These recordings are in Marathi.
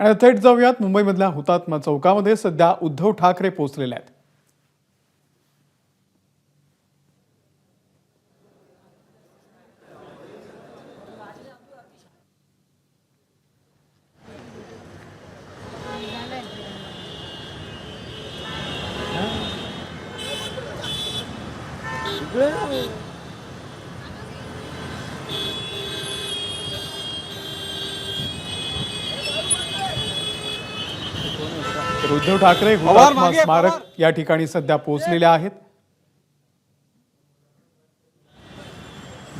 आणि थेट जाऊयात मुंबईमधल्या हुतात्मा चौकामध्ये सध्या उद्धव ठाकरे पोहोचलेले आहेत। तर उद्धव ठाकरे हुतात्मा स्मारक या ठिकाणी सध्या पोहोचलेले आहेत।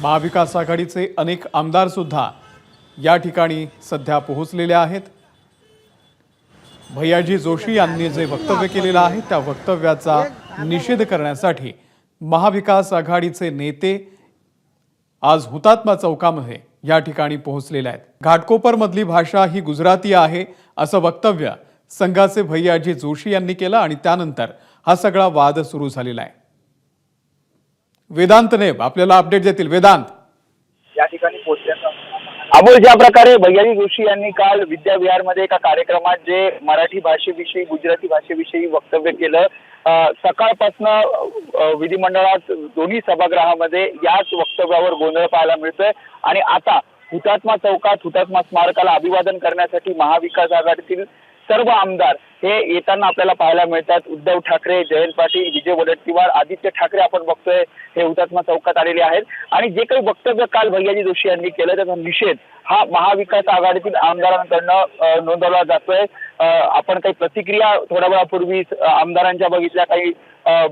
महाविकास आघाडीचे अनेक आमदार सुद्धा या ठिकाणी सध्या पोहोचलेले आहेत। भैयाजी जोशी यांनी जे वक्तव्य केलेलं आहे त्या वक्तव्याचा निषेध करण्यासाठी महाविकास आघाडीचे नेते आज हुतात्मा चौकामध्ये या ठिकाणी पोहोचलेले आहेत। घाटकोपर मधली भाषा ही गुजराती आहे असं वक्तव्य संघाचे भैयाजी जोशी यांनी केलं आणि त्यानंतर हा सगळा वाद सुरू झालेला आहे। वेदांत नेब आपल्याला अपडेट देतील। वेदांत, या ठिकाणी पोहोचल्याचा अमोल, ज्या प्रकारे भैयाजी जोशी यांनी काल विद्याविहारमध्ये एका कार्यक्रमात जे मराठी भाषेविषयी गुजराती भाषेविषयी वक्तव्य केलं, सकाळपासून विधिमंडळात दोन्ही सभागृहामध्ये याच वक्तव्यावर गोंधळ पाहायला मिळतोय आणि आता हुतात्मा चौकात हुतात्मा स्मारकाला अभिवादन करण्यासाठी महाविकास आघाडीतील सर्व आमदार हे येताना आपल्याला पाहायला मिळतात। उद्धव ठाकरे, जयंत पाटील, विजय वडेट्टीवार, आदित्य ठाकरे आपण बघतोय हे हुतात्मा चौकात आलेले आहेत आणि जे काही वक्तव्य काल भैयाजी जोशी यांनी केलं त्याचा निषेध हा महाविकास आघाडीतील आमदारांकडनं नोंदवला जातोय। आपण काही प्रतिक्रिया थोड्या वेळापूर्वी आमदारांच्या बघितल्या, काही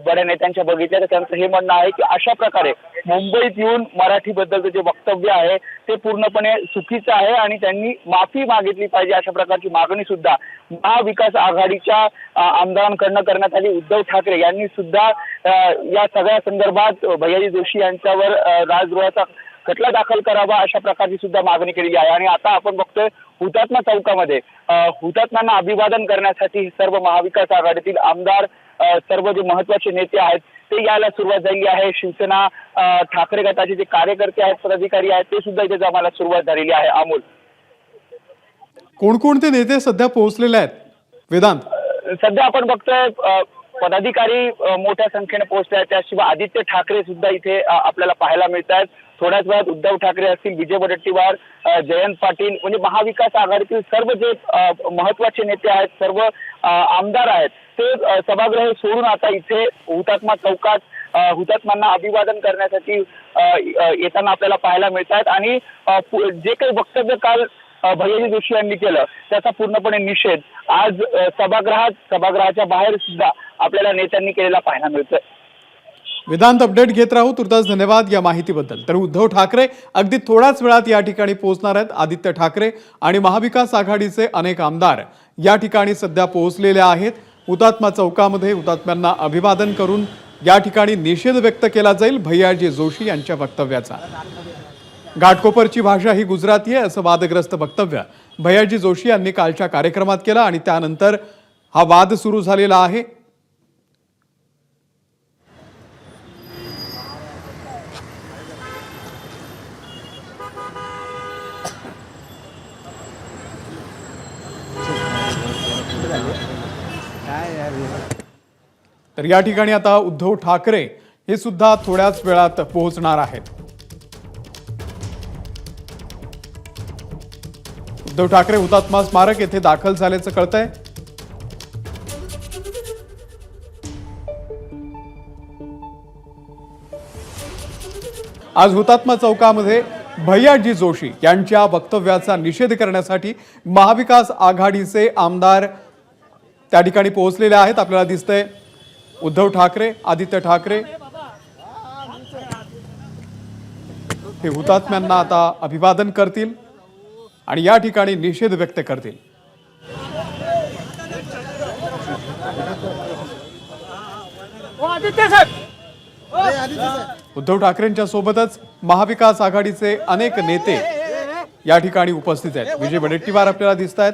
बड्या नेत्यांच्या बघितल्या, तर त्यांचं हे म्हणणं आहे की अशा प्रकारे मुंबईत येऊन मराठीबद्दलचं जे वक्तव्य आहे ते पूर्णपणे चुकीचं आहे आणि त्यांनी माफी मागितली पाहिजे, अशा प्रकारची मागणी सुद्धा महाविकास आघाडीच्या आमदारांकडनं करण्यात आली। उद्धव ठाकरे यांनी सुद्धा या सगळ्या संदर्भात भैयाजी जोशी यांच्यावर राजद्रोहाचा खटला दाखल करावा अशा प्रकारची सुद्धा मागणी केलेली आहे। आणि आता आपण बघतोय हुतात्मा चौकामध्ये हुतात्म्यांना अभिवादन करण्यासाठी सर्व महाविकास आघाडीतील आमदार, सर्व जे महत्वाचे नेते आहेत ते यायला सुरुवात झाली आहे। शिवसेना ठाकरे गटाचे जे कार्यकर्ते आहेत, पदाधिकारी आहेत, ते सुद्धा इथे जमायला सुरुवात झालेली आहे। अमोल, कोणकोणते नेते सध्या पोहोचलेले आहेत? वेदांत, सध्या आपण बघतोय पदाधिकारी मोठ्या संख्येने पोहोचले आहेत, त्याशिवाय आदित्य ठाकरे सुद्धा इथे आपल्याला पाहायला मिळत आहेत। थोड्याच वेळात उद्धव ठाकरे असतील, विजय वडेट्टीवार, जयंत पाटील, म्हणजे महाविकास आघाडीतील सर्व जे महत्वाचे नेते आहेत, सर्व आमदार आहेत, ते सभागृह सोडून आता इथे हुतात्मा चौकात हुतात्म्यांना अभिवादन करण्यासाठी येताना आपल्याला पाहायला मिळत आहेत। आणि जे काही वक्तव्य काल भैयाजी जोशी यांनी केलं त्याचा पूर्णपणे निषेध आज सभागृहाच्या बाहेर सुद्धा आपल्याला नेत्यांनी केलेला पाहायला मिळतोय। वेदांत, अपडेट घेत राहू। तुर्तास धन्यवाद या माहितीबद्दल। तर उद्धव ठाकरे अगदी थोड्याच वेळात या ठिकाणी पोहोचणार आहेत। आदित्य ठाकरे आणि महाविकास आघाडीचे अनेक आमदार या ठिकाणी सध्या पोहोचलेले आहेत। हुतात्मा चौकामध्ये हुतात्म्यांना अभिवादन करून या ठिकाणी निषेध व्यक्त केला जाईल भैयाजी जोशी यांच्या वक्तव्याचा। घाटकोपरची भाषा ही गुजराती आहे असं वादग्रस्त वक्तव्य भैयाजी जोशी यांनी कालच्या कार्यक्रमात केलं आणि त्यानंतर हा वाद सुरू झालेला आहे। तर या ठिकाणी आता उद्धव ठाकरे हे सुद्धा थोड्याच वेळात पोहोचणार आहेत। उद्धव ठाकरे हुतात्मा स्मारक येथे दाखल झाल्याचं कळतंय। आज हुतात्मा चौकामध्ये भैयाजी जोशी यांच्या वक्तव्याचा निषेध करण्यासाठी महाविकास आघाडीचे आमदार त्या ठिकाणी पोहोचलेले आहेत। आपल्याला दिसतंय उद्धव ठाकरे, आदित्य ठाकरे हे हुतात्म्यांना आता अभिवादन करतील आणि या ठिकाणी निषेध व्यक्त करतील। उद्धव ठाकरेंच्या सोबतच महाविकास आघाडीचे अनेक नेते या ठिकाणी उपस्थित आहेत। विजय वडेट्टीवार आपल्याला दिसत आहेत।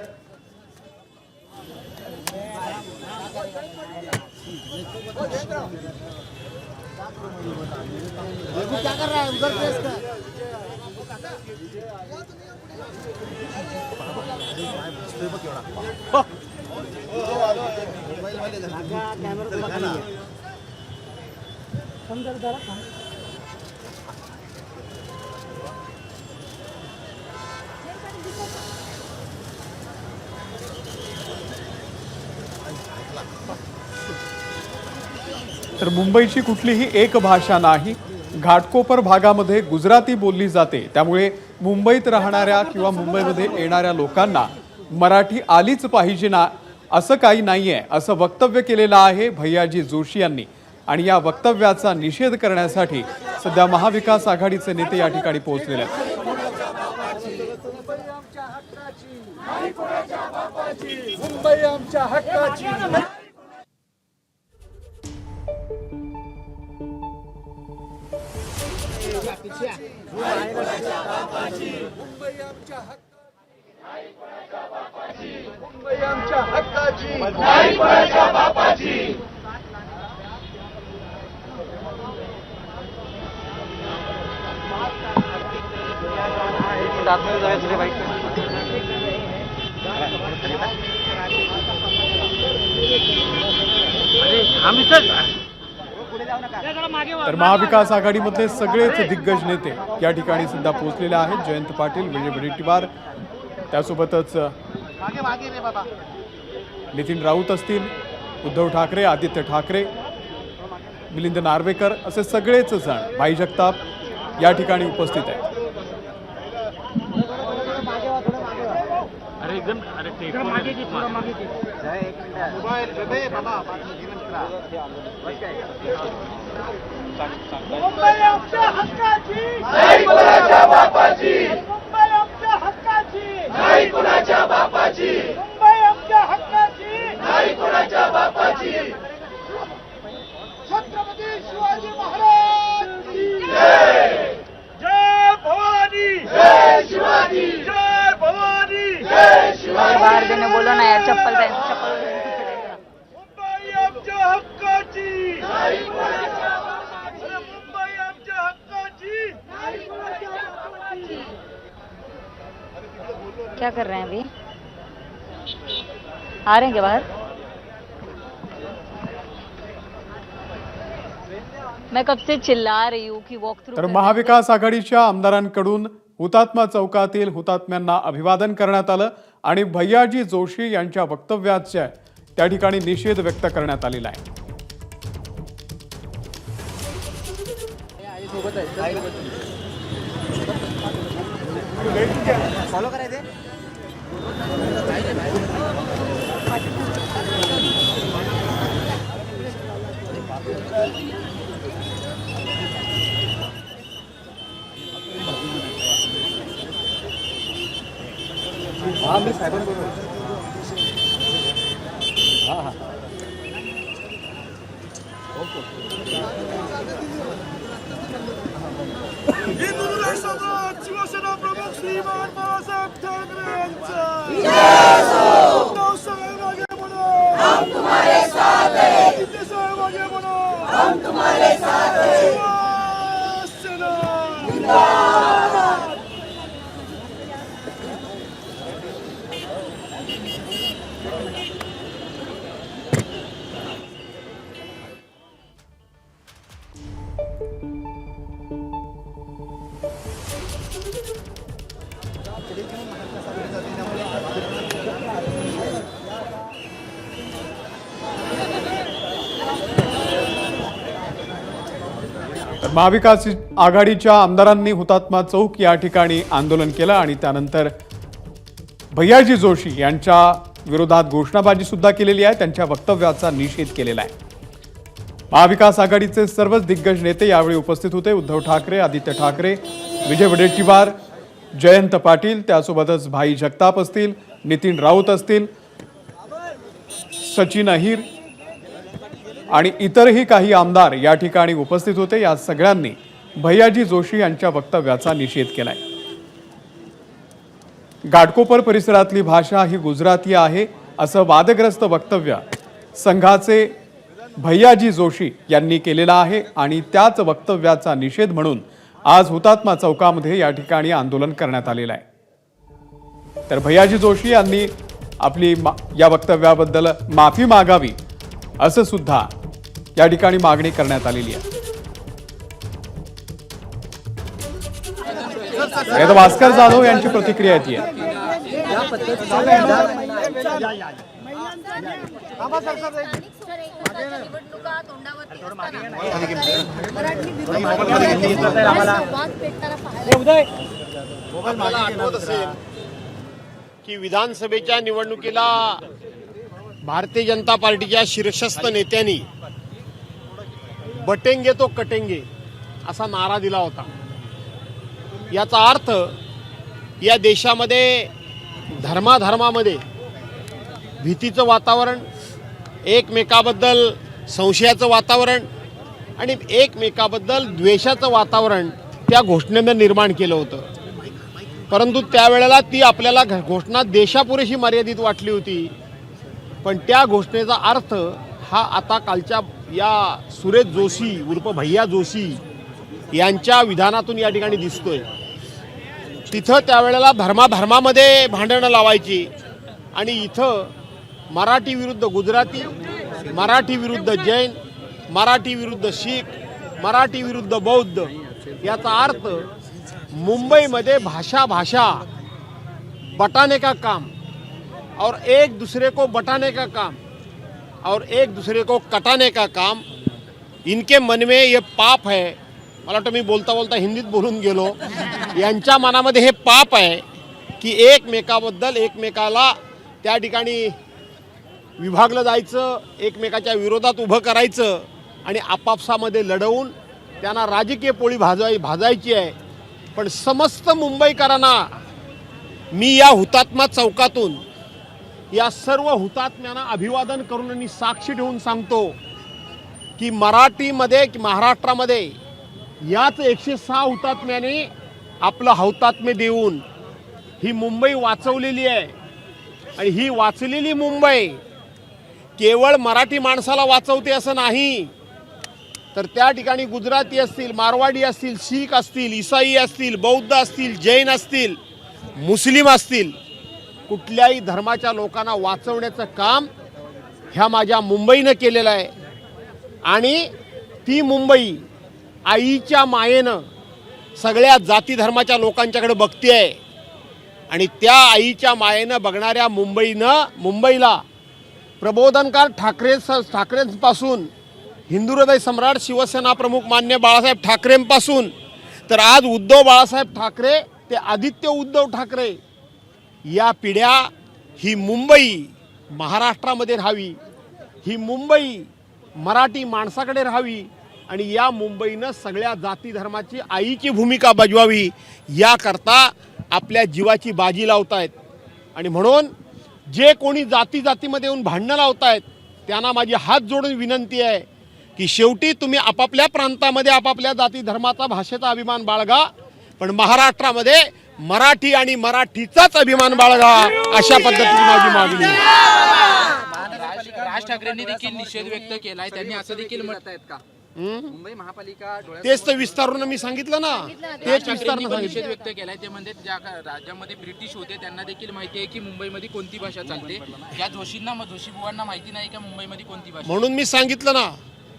क्या कर रहा है उधर प्रेस का तर मुंबईची कुठलीही एक भाषा नाही, घाटकोपर भागामध्ये गुजराती बोलली जाते, त्यामुळे मुंबईत राहणाऱ्या किंवा मुंबईमध्ये येणाऱ्या लोकांना मराठी आलीच पाहिजे ना असं काही नाहीये, असं वक्तव्य केलेलं आहे भैयाजी जोशी यांनी. आणि या वक्तव्याचा निषेध करण्यासाठी सध्या महाविकास आघाडीचे नेते या ठिकाणी पोहोचलेले आहेत. मुंबई आमच्या हक्काची. मुंबई आमच्या हक्काची. तर महाविकास आघाडीमधले सगळेच दिग्गज नेते या ठिकाणी सध्या पोहोचलेले आहेत. जयंत पाटील, विजय वडेट्टीवार, त्यासोबतच नितीन राऊत असतील, उद्धव ठाकरे, आदित्य ठाकरे, मिलिंद नार्वेकर असे सगळेच जण, भाई जगताप या ठिकाणी उपस्थित आहेत. मुंबई आमच्या हक्काची. नाही कुणाच्या बापाची. मुंबई आमच्या हक्काची. नाही कुणाच्या बापाची. मुंबई आमच्या हक्काची. नाही कुणाच्या बापाची. छत्रपती शिवाजी महाराज की जय. जय भवानी. जय शिवाजी. जय भवानी. जय शिवाजी. बाहर देने बोलो ना यार, चप्पल पहन चप्पल. मुंबई आमच्या हक्काची. नाही कुणाच्या बापाची. मुंबई आमच्या हक्काची. नाही कुणाच्या बापाची. क्या कर रहे हैं अभी? आ रहे हैं क्या बाहर? मैं कब से चिल्ला रही हूँ कि वॉक थ्रू. तर महाविकास आघाडीच्या आमदारांकडून हुतात्मा चौकातील हुतात्म्यांना अभिवादन करण्यात आलं आणि भैयाजी जोशी यांच्या वक्तव्याचा त्या ठिकाणी निषेध व्यक्त करण्यात आलेला आहे. हिंदू राष्ट्रवाद शिवसेना प्रमुख श्रीमान बाळासाहेब ठाकरे यांचा उद्धव साहेब आगे बढ़ो. हम तुम्हारे साथ हैं. आदित्य साहेब आगे बढ़ो. हम तुम्हारे साथ हैं. शिवसेना जिंदाबाद. तर महाविकास आघाडीच्या आमदारांनी हुतात्मा चौक या ठिकाणी आंदोलन केलं आणि त्यानंतर भैयाजी जोशी यांच्या विरोधात घोषणाबाजी सुद्धा केलेली आहे. त्यांच्या वक्तव्याचा निषेध केलेला आहे. महाविकास आघाडीचे सर्वच दिग्गज नेते यावेळी उपस्थित होते. उद्धव ठाकरे, आदित्य ठाकरे, विजय वडेट्टीवार, जयंत पाटील, त्यासोबतच भाई जगताप असतील, नितीन राऊत असतील, सचिन अहिर आणि इतरही काही आमदार या ठिकाणी उपस्थित होते. या सगळ्यांनी भैयाजी जोशी यांच्या वक्तव्याचा निषेध केलाय. घाटकोपर परिसरातली भाषा ही गुजराती आहे असं वादग्रस्त वक्तव्य संघाचे भैयाजी जोशी यांनी केलेलं आहे आणि त्याच वक्तव्याचा निषेध म्हणून आज हुतात्मा चौकामध्ये या ठिकाणी आंदोलन करण्यात आलेलं आहे. तर भैयाजी जोशी यांनी आपली या वक्तव्याबद्दल माफी मागावी असं सुद्धा या ठिकाणी मागणी करण्यात आलेली आहे. आता भास्कर जाधव यांची प्रतिक्रिया येते. आपल्याला आठवत असेल की विधानसभेच्या निवडणुकीला भारतीय जनता पार्टीच्या शीर्षस्थ नेत्यांनी बटेंगे तो कटेंगे असा नारा दिला होता. याचा अर्थ या देशामध्ये धर्माधर्मामध्ये भीतीचं वातावरण, एकमेकाबद्दल संशयाचं वातावरण आणि एकमेकाबद्दल द्वेषाचं वातावरण त्या घोषणेनं निर्माण केलं होतं. परंतु त्यावेळेला ती आपल्याला घोषणा देशापुरेशी मर्यादित वाटली होती. पण त्या घोषणेचा अर्थ हा आता कालच्या या सुरेश जोशी उर्फ भैया जोशी यांच्या विधानातून या ठिकाणी दिसतोय. तिथं त्यावेळेला धर्मामध्ये भांडणं लावायची आणि इथं मराठी विरुद्ध गुजराती, मराठी विरुद्ध जैन, मराठी विरुद्ध शीख, मराठी विरुद्ध बौद्ध याचा अर्थ मुंबई में भाषा बटाने का काम और एक दूसरे को बटाने का काम और एक दूसरे को कटाने का काम, इनके मन में ये पाप है. मला वाटतं मी बोलता बोलता हिंदीत बोलून गेलो. यांच्या मनामध्ये हे पाप आहे की एकमेकाबद्दल एकमेकाला त्या ठिकाणी विभागलं जायचं, एकमेकाच्या विरोधात उभं करायचं आणि आपापसामध्ये लढवून त्यांना राजकीय पोळी भाजायची आहे. पण समस्त मुंबईकरांना मी या हुतात्मा चौकातून या सर्व हुतात्म्यांना अभिवादन करून आणि साक्षी ठेवून सांगतो की मराठीमध्ये महाराष्ट्रामध्ये याच 106 हुतात्म्याने आपलं हौतात्म्य देऊन ही मुंबई वाचवलेली आहे. आणि ही वाचलेली मुंबई केवळ मराठी माणसाला वाचवते असं नाही, तर त्या ठिकाणी गुजराती असतील, मारवाडी असतील, शीख असतील, ईसाई असतील, बौद्ध असतील, जैन असतील, मुस्लिम असतील, कुठल्याही धर्माच्या लोकांना वाचवण्याचं काम ह्या माझ्या मुंबईनं केलेलं आहे. आणि ती मुंबई आईच्या मायेनं सगळ्या जाती धर्माच्या लोकांच्याकडे बघते आहे. आणि त्या आईच्या मायेनं बघणाऱ्या मुंबईला प्रबोधनकार ठाकरेंपासून हिंदू हृदय सम्राट शिवसेना प्रमुख मान्य बाळासाहेब ठाकरेंपासून तर आज उद्धव बाळासाहेब ठाकरे ते आदित्य उद्धव ठाकरे या पिढ्या ही मुंबई महाराष्ट्रामध्ये राहावी, ही मुंबई मराठी माणसाकडे राहावी आणि या मुंबईनं सगळ्या जाती धर्माची आईची भूमिका बजवावी याकरता आपल्या जीवाची बाजी लावतायत. आणि म्हणून जे कोणी जातीमध्ये येऊन भांडणं लावतायत त्यांना माझी हात जोडून विनंती आहे की शेवटी तुम्ही आपापल्या प्रांतामध्ये आपापल्या जाती धर्माचा भाषेचा अभिमान बाळगा, पण महाराष्ट्रामध्ये मराठी आणि मराठीचाच अभिमान बाळगा, अशा पद्धतीची माझी मागणी आहे. राज ठाकरेंनी देखील निषेध व्यक्त केलाय. त्यांनी असं देखील म्हणतायत का मुंबई महापालिका तेच तर विस्तारून मी सांगितलं ना, तेच विस्तारून निषेध सांगितलं. व्यक्त केलाय. ते म्हणजे ज्या राज्यामध्ये ब्रिटिश होते त्यांना देखील माहिती आहे की मुंबईमध्ये कोणती भाषा चालते. या जोशी बुवांना माहिती नाही का मुंबईमध्ये कोणती भाषा. म्हणून मी सांगितलं ना,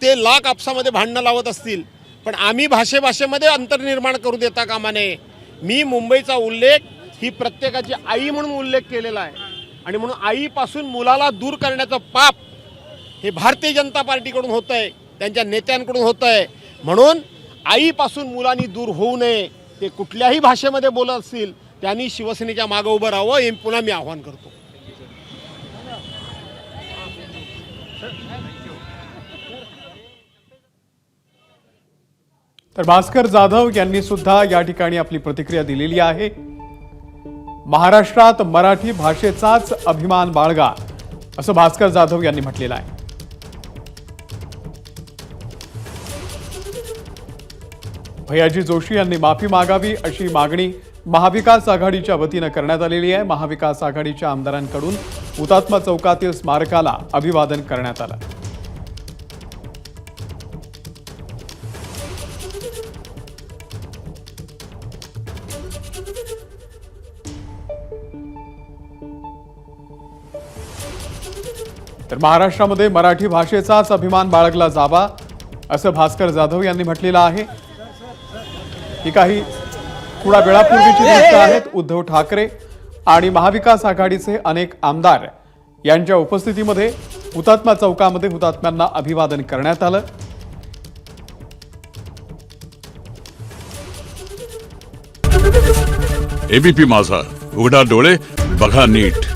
ते लाख आपसामध्ये भांडणं लावत असतील, पण आम्ही भाषेमध्ये अंतर्निर्माण करू देता कामा नये. मी मुंबईचा उल्लेख ही प्रत्येकाची आई म्हणून उल्लेख केलेला आहे. आणि म्हणून आईपासून मुलाला दूर करण्याचं पाप हे भारतीय जनता पार्टीकडून होत आहे, त्यांच्या नेत्यांकडून होत आहे. म्हणून आईपासून मुलांनी दूर होऊ नये. ते कुठल्याही भाषेमध्ये बोलत असतील त्यांनी शिवसेनेच्या मागं उभं राहावं, हे पुन्हा मी आवाहन करतो. तर भास्कर जाधव यांनी सुद्धा या ठिकाणी आपली प्रतिक्रिया दिलेली आहे. महाराष्ट्रात मराठी भाषेचाच अभिमान बाळगा असं भास्कर जाधव यांनी म्हटलेलं आहे. भैयाजी जोशी यांनी माफी मागावी अशी मागणी महाविकास आघाडीच्या वतीनं करण्यात आलेली आहे. महाविकास आघाडीच्या आमदारांकडून हुतात्मा चौकातील स्मारकाला अभिवादन करण्यात आलं. तर महाराष्ट्रामध्ये मराठी भाषेचाच अभिमान बाळगला जावा असं भास्कर जाधव यांनी म्हटलेलं आहे. ही काही थोड्या वेळापूर्वीची गोष्ट आहेत. उद्धव ठाकरे आणि महाविकास आघाडीचे अनेक आमदार यांच्या उपस्थितीमध्ये हुतात्मा चौकामध्ये हुतात्म्यांना अभिवादन करण्यात आलं. एबीपी माझा, उघडा डोळे बघा नीट.